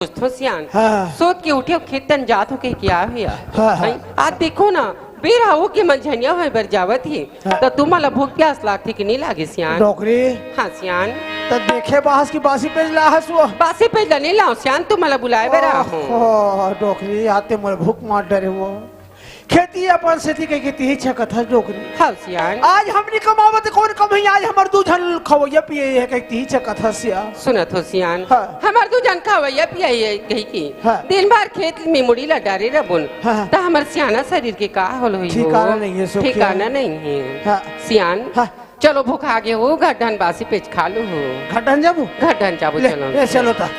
दोस्तों सियान हाँ। सोच के उठे खेतन जात हो के क्या हुआ हाँ। आज देखो ना बेरा हो के मंझनिया है बर जावत ही हाँ। तो तुम्हाला भूख प्यास लागती कि नहीं लागे सियान डोकरी हाँ सियान तो देखे बाहस की बासी पे लाहस वो बासे पहले नहीं लाओ सियान तुम्हाला बुलाए बेरा हूँ डोकरी आते मर भूख मार डरे वो खेती अपन सेती के खेती ही छकत है डोकरी हाँ सियान आज हमनी कमावत कौन कम है आज हमर दूधन खवैया पिए है कहती ही छकत है सिया सुनत हो सियान हाँ। हमार दो जन खावैया पिया गई की हाँ। दिन भर खेत में मुड़ी ला डारे रबुन हाँ। तो हमार सियाना शरीर के का होल हुई ठिकाना नहीं है सो ठिकाना नहीं है हाँ। सियान हाँ। चलो भूख आगे हो गड्ढन बासी पेच खा लो हो घटन जाबू गड्ढन जाबो ले, चलो ले चलो ता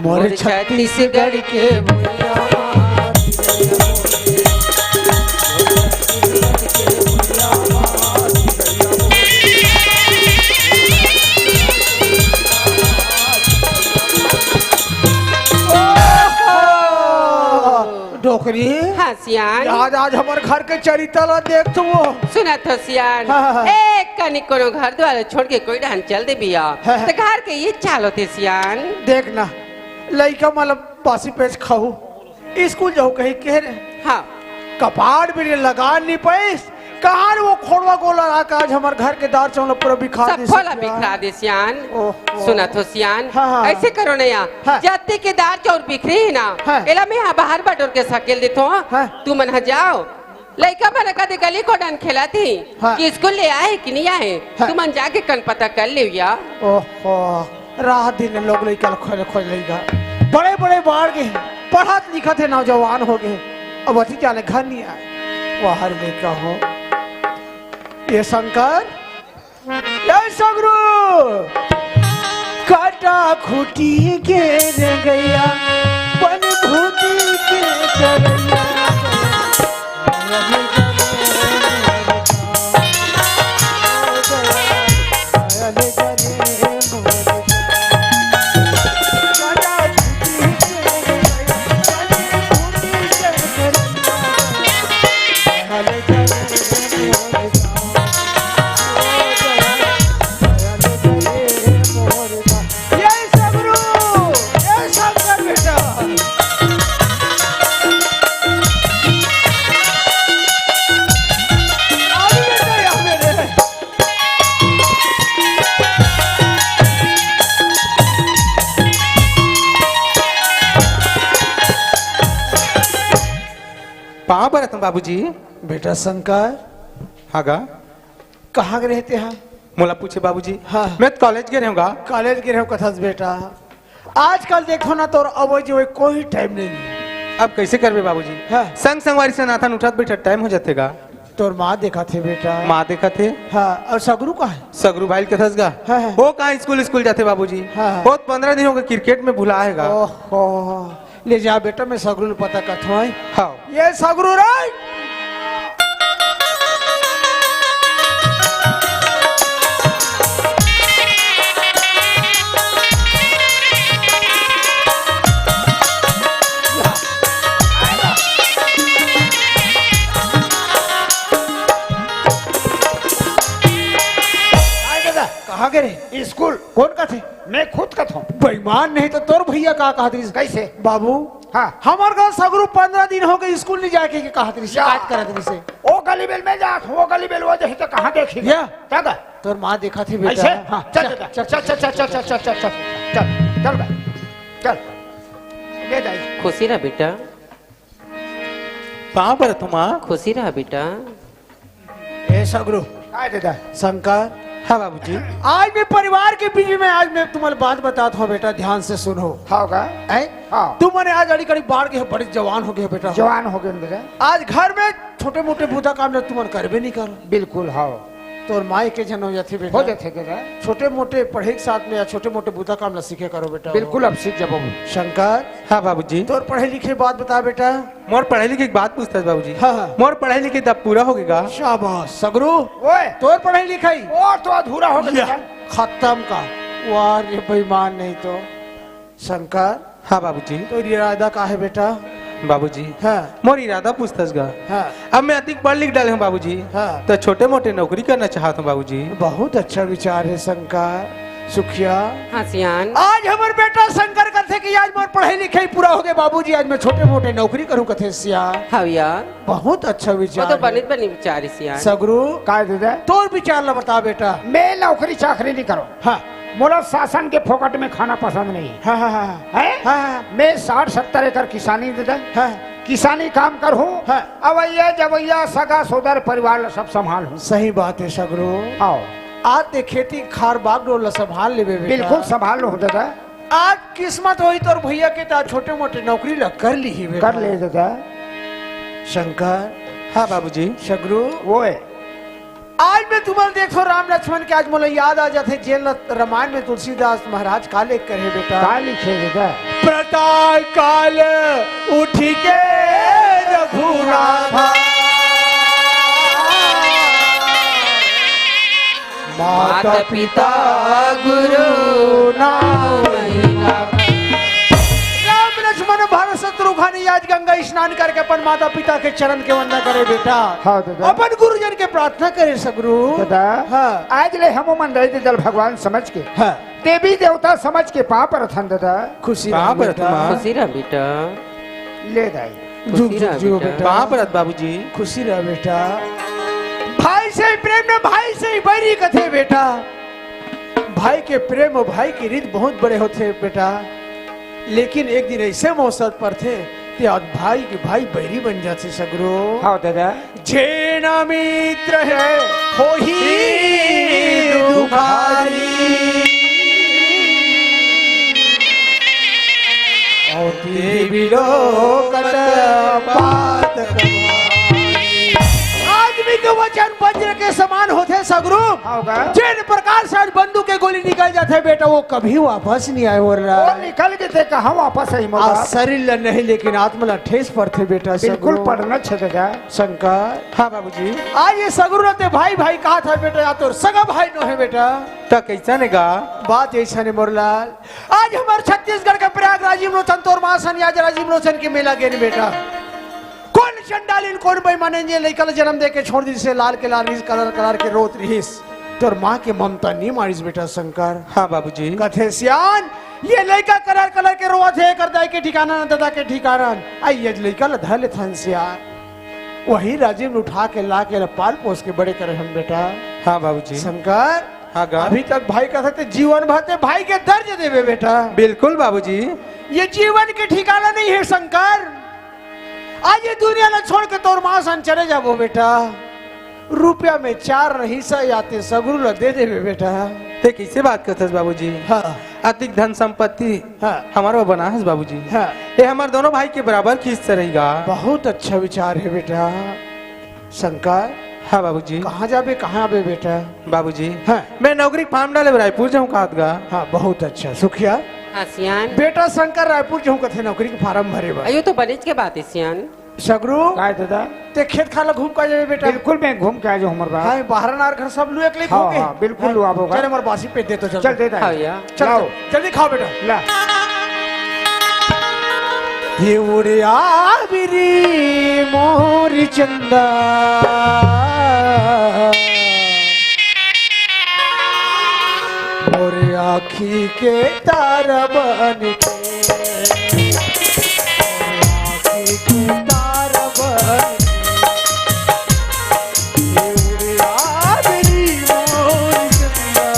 मोरे छत्तीसगढ़ के डोकरी हाँ सियान आज आज हमारे घर के चरित्र देख तो वो सुना तो सियान हाँ। एक कनी कोनो घर द्वार छोड़ के कोई ढन चल दे बिया हाँ। तो घर के ये चालो थे सियान देखना लड़का मतलब बासी पेच खाऊ स्कूल जाऊ कहीं कह रहे हाँ कपाड़ भी लगा नहीं पैस कहाँ वो खोड़वा गोला आका आज हमारे घर के दार चौला पूरा बिखा सब दे खोला बिखरा दे सियान सुना तो सियान हाँ, हाँ। ऐसे करो ना यार हाँ। जाते के दार चौर बिखरे है ना हाँ। एला में यहाँ बाहर बटोर के सकेल देतो हाँ। तू मन जाओ लड़का मन का गली को डन खेला थी हाँ। कि स्कूल ले आए कि नहीं आए हाँ। तू मन जाके कन पता कर ले या ओहो रात दिन लोग लड़का खोज खोज लेगा बड़े बड़े बाढ़ गए पढ़त लिखत है नौजवान हो गए अब अति जाने घर नहीं आए बाहर में क्या हो ये शंकर ये सगरू काटा खूटी के रे गैया बन भूती के चरैया कहाँ पर तुम बाबूजी? बेटा शंकर हाँ कहाँ रहते हैं मोला पूछे बाबूजी। हाँ। मैं तो कॉलेज गए रहूँगा। कॉलेज गिरे कथा बेटा आजकल देखो ना तो अब जो कोई टाइम नहीं अब कैसे करबे बाबूजी? हाँ। संग संगवारी से नाथन उठत बैठत टाइम हो जातेगा। तोर माँ देखा थे बेटा माँ देखा थे हाँ और सगरू का है सगरू भाई के थसगा हाँ, हाँ। वो कहाँ स्कूल जाते बाबूजी। हाँ। बहुत 15 दिन हो गए क्रिकेट में भुलाएगा। ओहो ले जा बेटा मैं सगरू पता कथो हाँ ये सगरू रे कहाँ गए स्कूल कौन का थे मैं खुद का था। बेईमान नहीं तो तोर भैया कहा कहा थी कैसे बाबू हाँ। हमार गाँव सगरू 15 दिन हो गए स्कूल नहीं जाके के कहा थी शिकायत करा थी से वो गली बेल में जा वो गली बेल वो जही तो कहाँ देखी या। क्या कर तोर माँ देखा थी ऐसे बेटा हाँ चल चल चल चल चल चल चल चल चल चल चल चल भाई चल ले जाइए खुशी रहा बेटा कहाँ पर तुम? खुशी रहा बेटा ए सगरू काय देता शंकर हाँ बाबूजी। आज मैं परिवार के बीच में आज मैं तुम्हारी बात बताता हूँ बेटा ध्यान से सुनो होगा है हाँ। तुम मैंने आज अड़ी कड़ी बाढ़ के बड़े जवान हो गए बेटा जवान हो गए बेटा आज घर में छोटे मोटे बूता काम ने तुम करबे नहीं करो बिल्कुल हाँ तोर माई के जन हो जाते हो बेटा जाते बेटा छोटे मोटे पढ़े के साथ में या छोटे मोटे बूता काम न सीखे करो बेटा बिल्कुल अब सीख जब शंकर हाँ बाबूजी। तोर पढ़े लिखे बात बता बेटा मोर पढ़ाई लिखे की बात पूछता बाबूजी। हाँ, हाँ। मोर पढ़ाई लिखे तब पूरा हो गएगा। शाबाश सगरू ओए तोर पढ़ाई लिखाई और तो अधूरा हो गया खत्म का वार ये बेईमान नहीं तो शंकर हाँ बाबूजी। तो इरादा का है बेटा बाबूजी हाँ मोर इरादा पूछतस गा। हाँ अब मैं अधिक पढ़ लिख डाले हूँ बाबूजी। हाँ। तो छोटे मोटे नौकरी करना चाहता हूँ बाबूजी। बहुत अच्छा विचार है शंकर सुखिया हाँ सियान आज हमार बेटा शंकर कथे कि आज मोर पढ़ाई लिखाई पूरा हो गए बाबूजी, आज मैं छोटे मोटे नौकरी करूं कथे सिया। हविया बहुत अच्छा वो विचार तो है। बनित बनी विचारी सियान सगरू काय दादा तोर विचार ला बता बेटा। मैं नौकरी चाकरी नहीं करो, हाँ मोला शासन के फोकट में खाना पसंद नहीं हाँ हाँ हाँ है। हाँ मैं 60-70 एकड़ किसानी दादा हाँ किसानी काम कर हूँ। हाँ। अवैया जवैया सगा सोदर परिवार ला सब संभाल हूँ। सही बात है सगरू। आओ आज ते खेती खार बाग डोल संभाल ले बेटा। बिल्कुल संभाल लो दादा, आज किस्मत हुई तोर भैया के ता छोटे मोटे नौकरी ला कर ली ही बेटा। कर ले दादा। शंकर हाँ बाबूजी। सगरू वो है आज मैं तुम्हारे देखो राम लक्ष्मण के आज मोला याद आ जाते जेल रामायण में तुलसीदास महाराज काले करे बेटा। का लिखे दादा प्रताप काल उठी के रघुनाथा माता पिता गुरु नाम राम लक्ष्मण भरत शत्रुघ्न आज गंगा स्नान करके अपन माता पिता के चरण के वंदना करे बेटा। हाँ दादा। अपन गुरुजन के प्रार्थना करे सगुरु। दादा हाँ आज ले हम मन रहे दल भगवान समझ के, हाँ देवी देवता समझ के पाप रथन दादा खुशी कहाँ रहो पर बेटा। तुम? खुशी रह बेटा ले दाई। जुग खुशी जुग रह जियो बेटा। बेटा। कहाँ पर बाबूजी? खुशी रह बेटा। भाई से प्रेम में भाई से ही बैरी कथे बेटा। भाई के प्रेम और भाई की रीत बहुत बड़े होते बेटा, लेकिन एक दिन ऐसे मौसम पर थे कि आज भाई के भाई बैरी बन जाते सगरो। हाँ दादा जे ना मित्र है हो ही दुखारी और देवी लोकत बात कमारी। आदमी के वचन वज्र के समान होते सगरू। होगा जिन प्रकार से आज बंदूक के गोली निकल जाते बेटा वो कभी वापस नहीं आए हो रहा। वो निकल गए थे कहाँ वापस आई आज मोला शरीर ला नहीं लेकिन आत्मा ला ठेस पड़ते बेटा। बिल्कुल सगरू। पढ़ना छे दादा। शंकर हाँ बाबूजी। आज ये सगुरु रहते भाई भाई कहा था बेटा, या तो सगा भाई नो है बेटा। तो कैसा ने गा? बात ऐसा नहीं मोरलाल। आज हमारे छत्तीसगढ़ का प्रयाग राजीव लोचन तोर मासन आज राजीव लोचन के मेला गेन बेटा। कौन चंडालिन कौन बेईमाने जे लेकर जन्म दे के छोड़ दी से लाल के लाल रिस कलर कलर के रोत रहीस। तोर माँ के ममता नहीं मारिस बेटा शंकर। हाँ बाबूजी। कथे सियान ये लड़का कलर कलर के रोत है कर दाई के ठिकाना न दादा के ठिकाना। आई ये लड़का लधा ले थन सियान वही राजीव ने उठा के ला के पाल पोस के बड़े करे हम बेटा। हाँ बाबूजी। शंकर हाँ गा? अभी तक भाई का सकते जीवन भरते भाई के दर्ज देवे बेटा। बिल्कुल बाबूजी। ये जीवन के ठिकाना नहीं है शंकर। आज ये दुनिया न छोड़ के तोर मां सन चले जाबो बेटा। रुपया में 4 नहीं सही आते सगुरु ला दे देवे बेटा। ते कैसे बात करते बाबूजी? हाँ अधिक धन संपत्ति हाँ हमारा बना है बाबूजी। हाँ ये हमारे दोनों भाई के बराबर खींच से रहेगा। बहुत अच्छा विचार है बेटा। शंकर हाँ बाबूजी। कहाँ जाबे कहाँ आबे बेटा? बाबूजी हाँ मैं नौकरी फार्म डाले रायपुर जाऊँ कहा गा। हाँ बहुत अच्छा सुखिया हाँ सियान बेटा। शंकर रायपुर जाऊँ कथे नौकरी के फार्म भरे बा। अयो तो बनिज के बात है सियान। सगरू काय दादा ते खेत खाला घूम का जाबे बेटा। बिल्कुल मैं घूम के आ जाऊँ हमारे बात। हाँ बाहर नार घर सब लुए के लिए हाँ, घूमे। हाँ, बिल्कुल लुआ होगा। चल हमारे बासी पे दे तो चल चल दे दाई। हविया चल लाओ। जल्दी खाओ बेटा। ला ये उड़े आबिरी मोरी चंदा मोरे आखी के तारा बन के मोरे आखी के तारा बन के। ये उड़े आबिरी मोरी चंदा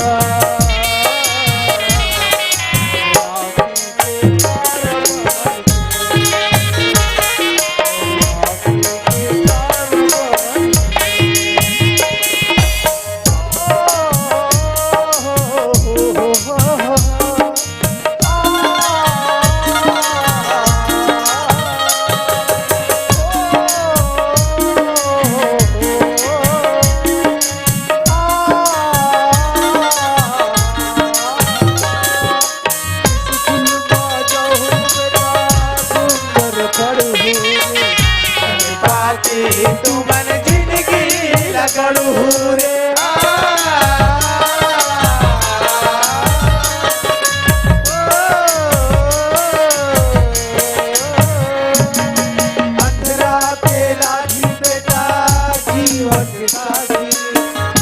मोरे आखी के तारा बन के। तू मन जिंदगी लगड़ू रे अंधरा के लाठी बेटा जीवन के साथी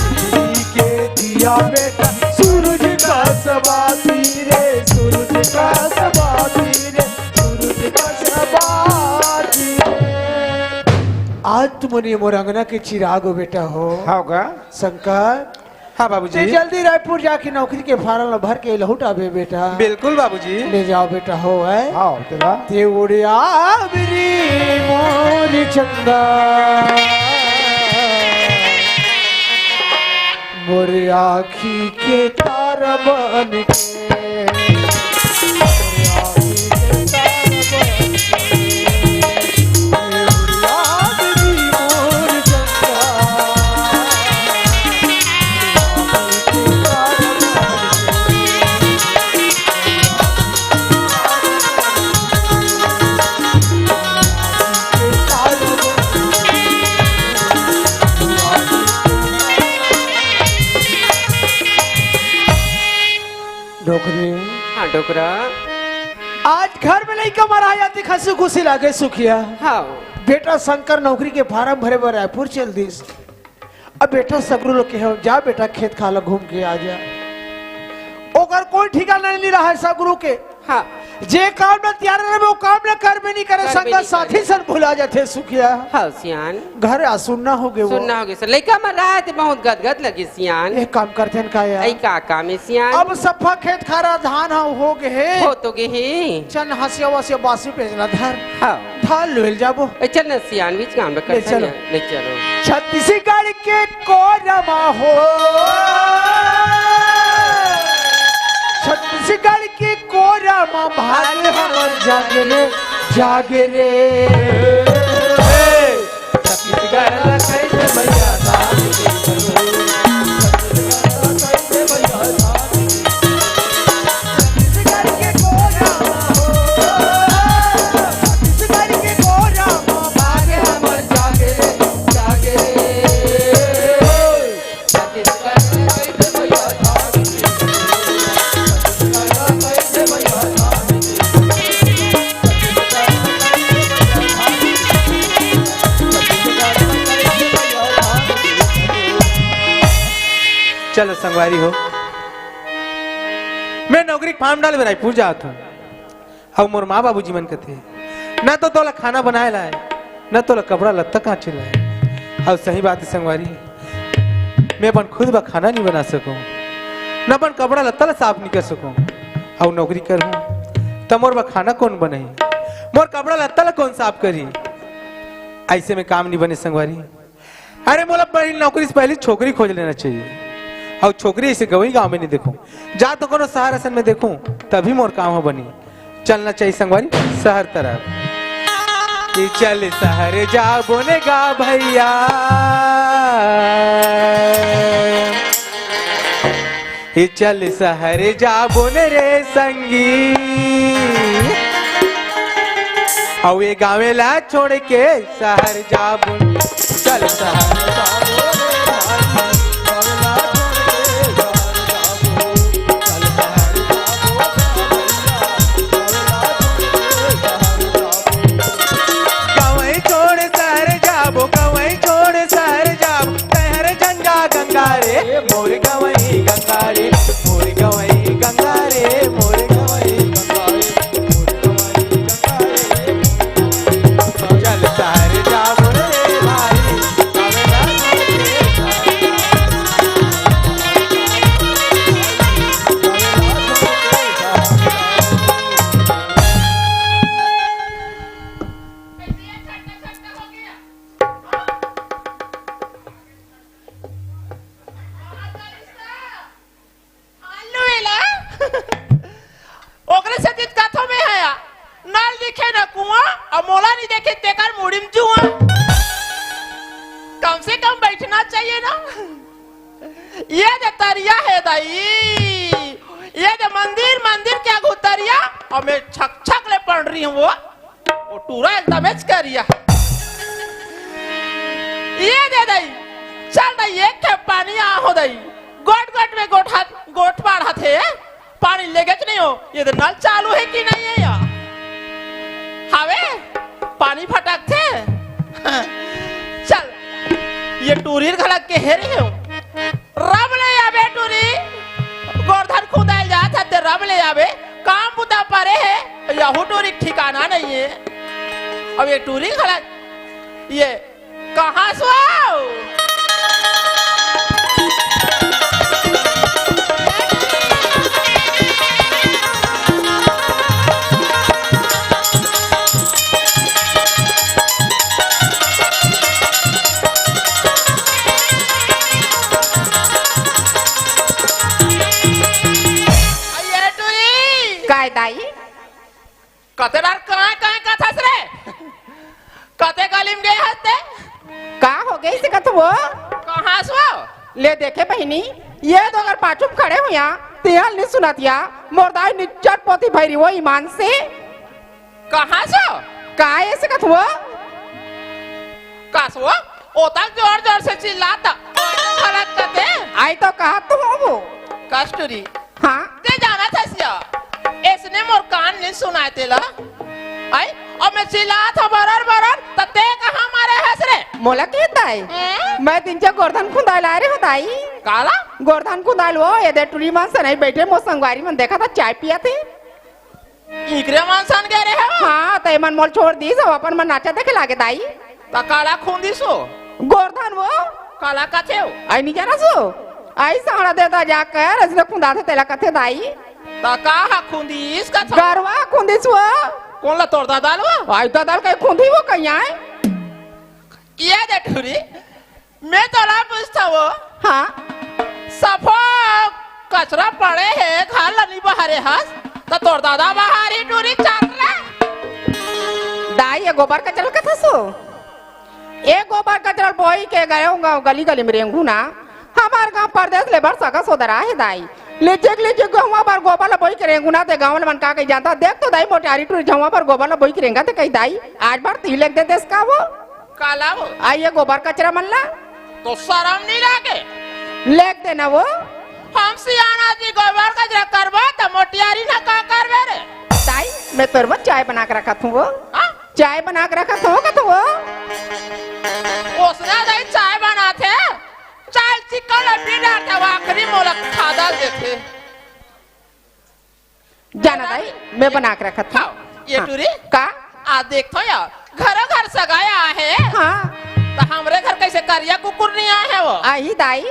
बिजली के दिया बेटा सूरज का सब आज तुमने मोर अंगना के चिराग हो बेटा हो। होगा शंकर हाँ ते बाबूजी। जल्दी रायपुर जाके नौकरी के फार्म भर के लौट आवे बेटा। बिल्कुल बाबूजी। ले जाओ बेटा हो है। हाँ तेरा ते उड़े आवरी मोर चंदा मोर आखी के तारा बन के डोकरी हाँ डोकरा। आज घर में नहीं कमर आया दिखा से खुशी लागे सुखिया। हाँ बेटा शंकर नौकरी के फार्म भरे भरे रायपुर चल दिस। अब बेटा सगरू लोग के हो जा बेटा खेत खाला घूम के आ जा। ओकर कोई ठिकाना नहीं रहा है सगरू के। हाँ जे काम न तैयार रहे वो काम न कर भी नहीं करे। कर भी शंकर नहीं साथी करे। सन भुला जाते सुखिया। हाँ सियान घर आ सुनना हो गए वो। सुनना होगे सर लड़का में रहा थे बहुत गदगद लगी सियान। एक काम करते हैं का ऐ यार। का काम है सियान। अब सफा खेत खारा धान हो गए हो तो गे ही। चल हंसिया वसिया बासु पेजना धर हाँ धान ले जाबो। ऐ चल न सियान बीच काम ले कर चलो। ले चलो। छत्तीसगढ़ के कोरमा हो छत्तीसगढ़ के कोरमा भाग हमर जागे रे जागे रे छत्तीसगढ़ कैसे भैया छत्तीसगढ़ के कोरमा छत्तीसगढ़ के कोरमा भाग हमर जागे रे जागे चलो संगवारी हो। मैं नौकरी के फार्म डाले रायपुर जात हूँ। अब मोर माँ बाबूजी मन कथे न तो तोला खाना बनाए लाए न तोला कपड़ा लत्ता काचे लाए। अब सही बात है संगवारी मैं अपन खुद बा खाना नहीं बना सकूं न अपन कपड़ा लत्ता ला साफ नहीं कर सकूं। अब नौकरी करूं तो मोर बा खाना कौन बनाई मोर कपड़ा लत्ता ला कौन साफ करी। ऐसे में काम नहीं बने संगवारी। अरे मोला पहली नौकरी से पहले छोकरी खोज लेना चाहिए। और छोकरी ऐसे गवई गांव में नहीं देखूं जा तो कोनो शहर असन में देखूं तभी मोर काम हो बनी। चलना चाहिए संगवारी शहर तरफ। कि चल शहर जा बोनेगा भैया कि चल शहर जा बोने रे संगी और ये गाँव ला छोड़ के शहर जा बोन चल शहर जा मोर गवई गंगा रे मोर गवई गंगा रे मोर गवई गंगा रे चल शहर जा रे भाई कम से कम बैठना चाहिए ना। ये जो तरिया है दाई ये जो मंदिर मंदिर के आगू तरिया और मैं छक छक ले पढ़ रही हूँ वो टूरा एकदम करिया। ये दे दाई चल दाई एक के पानी आ हो दाई गोट गोट में गोट पार हाथे पानी लेगे कि नहीं हो। ये तो नल चालू है कि नहीं है यार हावे पानी फटक थे। चल ये टूरी खलक के हेरी हो रब ले आवे टूरी गोरधन खुदाल जा था रब ले आवे काम बुता परे है यहू टूरी ठिकाना नहीं है। अब ये टूरी खलक ये कहाँ से आओ? काय दाई कते बार कहाँ कथस रे? कते गलीम गए हते? का हो गई से कथ वो कहाँ से आओ? ले देखे बहिनी ये तो अगर पाचुम खड़े हुआ तिहाल नहीं सुनातिया मोरदाई निच्चट पोती भैरी वो ईमान से कहाँ से आओ? का ऐसे कथ वो कास वो? ओतक जोर जोर से चिल्लाता। गलत कते? आई तो कहा तुम हो वो कस्तूरी हाँ ते जाना था सिया। इसने मोर कान नहीं सुनाए तेला। आई और मैं चिल्ला था बरर तते कहाँ मारे हंस रे? मोला के दाई मैं दिन से गोर्धन खुदाई ला रही हूँ दाई काला? गोर्धन खुदाई वो ये दे टुरी मान से नहीं बैठे मो संगवारी मन देखा था चाय पिया थे इकरे मानसन गए रे हो? हाँ तो मन मोल छोड़ दी सब अपन मन नाचा देखे लागे दाई ता काला खूंदी सो? गोर्धन वो काला कथे हो? आई नहीं जाना सो आई सहारा देता जाकर असले खुदा थे तेला कथे दाई ता कहा खूंदी इसका था? गरवा खुंदिस वो कौन ला तोड़ दा दालवा? आई तो दाल कहीं खुंदी वो कहीं आए ये दे ठुरी मैं तो ला पूछता वो हाँ सफो कचरा पड़े है घर लनी बहारे हंस तो तोड़ दादा बहारी टूरी चल रहा दाई ये गोबर कचरा कथा सो ये गोबर कचरा बोई के गए होगा गली गली में रेंगू ना हमारे गांव परदेश ले बर सका सोदरा है दाई ले गहुआ पर गोबर ला बोई के रेंगू ना ते गांव मन का कहीं जाता देख तो दाई मोटारी टूरी झुआ पर गोबर ला बोई के रेंगा ते कहीं दाई आज बार ती लेक दे देश का वो काला वो आई ये गोबर कचरा मन ला तो शर्म नहीं लागे? लेक देना वो हम सियाना जी गोबर कचरा करवा तो मोटियारी ना का करवे रे? दाई मैं तेरे में चाय बना के रखा थू वो हाँ? चाय बना के रखा था का तो वो उसने दाई चाय बनाते चाय चिकन लड्डी डालते आखिरी मोलक खादा देते जाना दाई मैं बना के रखा था ये टूरी का आज देखो यार घर सगाया है हाँ तो हमरे घर कैसे करिया कुकुर नहीं आए है वो? आई दाई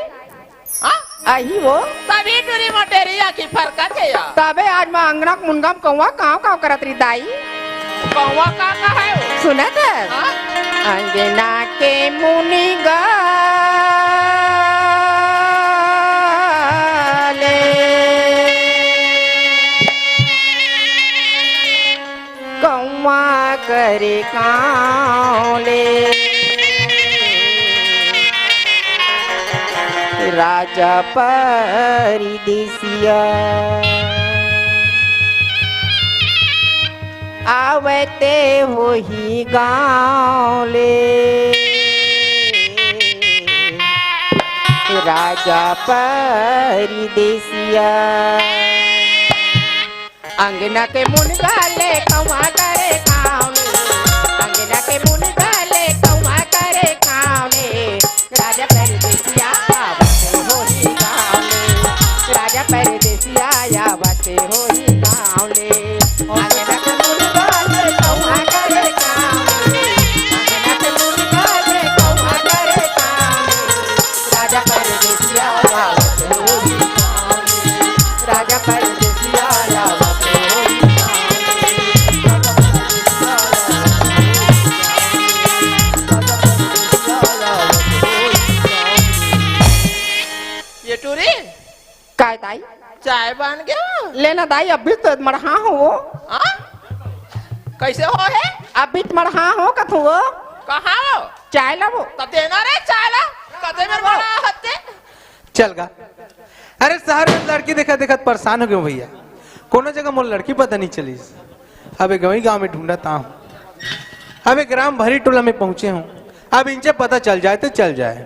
हाँ? आई वो तभी टूरी मोटेरिया की फरक है यार। तबे आज मैं अंगना मुनगा कौवा काव करत रही दाई कौवा का है वो? सुनत है हाँ? अंगना के मुनिगा कौवा करे काले राजा परिदेसिया आवते हो ही गाँव ले राजा परिदेसिया अंगना के मुनगा ले कौवा करे काँव ले अंगना के मुनगा ले कौवा करे काँव ले राजा परदेसिया आवते हो ही गाँव ले राजा परदेसिया आवते हो ही गाँव ले अंगना के मुनगा ले कौवा करे काँव ले अंगना के मुनगा ले कौवा करे काँव ले राजा परदेसिया आवते हो ही गाँव ले राजा परदेसिया आवते हो ही ये टूरी काय दाई चाय बन गया? लेना दाई अभी तो मरहा हो वो हाँ? कैसे हो है? अभी तो मरहा हो कथू वो कहाँ हो? चाय ला वो तब देना रे चाय ला कदे में बड़ा हत्ते चल गा। अरे शहर में लड़की देखा देखा परेशान हो गए भैया कोनो जगह मोर लड़की पता नहीं चली अबे गई गांव में ढूंढता हूँ अबे ग्राम भरी टोला में पहुंचे हूँ अब इनसे पता चल जाए तो चल जाए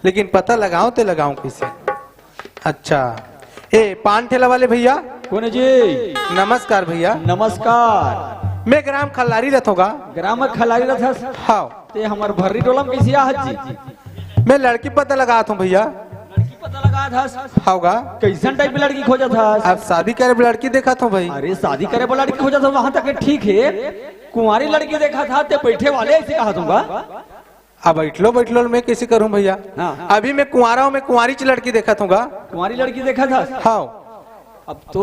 लेकिन पता लगाऊं तो लगाऊं कैसे? अच्छा ए पान ठेला वाले भैया कौन जी? नमस्कार भैया। नमस्कार। मैं ग्राम खल्लारी रथ होगा ग्राम खलारी रथ हाँ ते हमार भर्री टोलम कैसी आहत जी? मैं लड़की पता लगा हूँ भैया। लड़की पता लगा था होगा कैसन टाइप की लड़की खोजा था? अब शादी करे लड़की देखा था भाई। अरे शादी करे वाला लड़की खोजा था वहां तक ठीक है कुंवारी लड़की देखा था ते बैठे वाले ऐसे कहा दूंगा अब बैठलो बैठलो मैं कैसे करूं भैया? हाँ। अभी मैं कुंवारा हूं, मैं कुंवारी ची लड़की देखा था। तुम्हारी लड़की देखा था? हाँ। अब तो